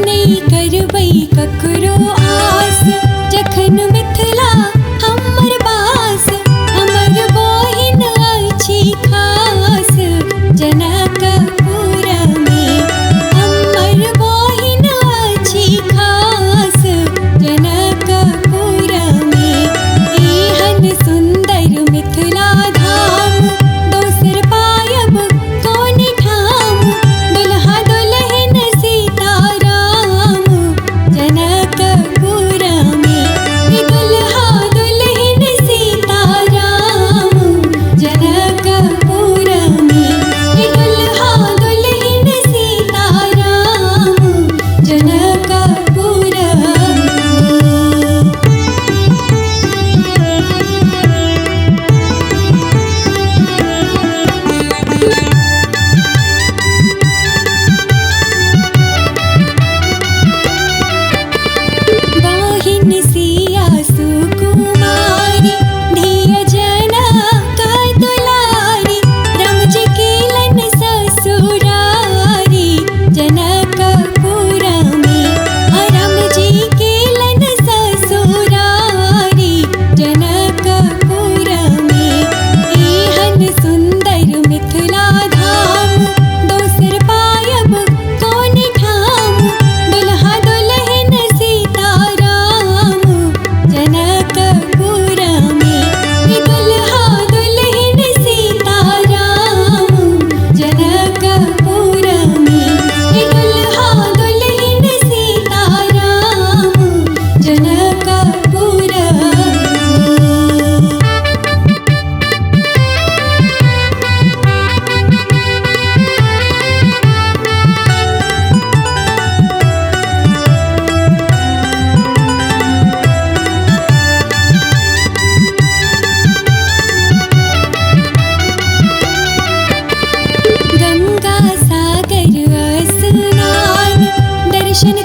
नहीं करबै ककरो आस, जखन मिथिला हमर बास। हमर बहिन अछि खास जनकपुर में, हमर बहिन अछि खास जनकपुर में। एहन सुंदर मिथिला धाम दोसर पायब कौन ठाम। दुल्हा दुल्हन सीताराम जनकपुर में, दुल्हा दुल्हन सीताराम जनकपुर में, दुल्हा दुल्हन सीताराम जनकपुर में। बहिन सिया सुकुमारी, धिय जनक दुलारी। राम जी केलन ससुरारी जनकपुर में, राम जी केलन ससुरारी जनकपुर में। एहन सुंदर मिथिला धाम दोसर पायब कौन ठाम। दुल्हा दुल्हन सीताराम जनकपुर में, दुल्हा दुल्हन सीताराम जनकपुर में, दुल्हा दुल्हन सीताराम जनकपुर में। गंगा सागर स्नान, दर्शन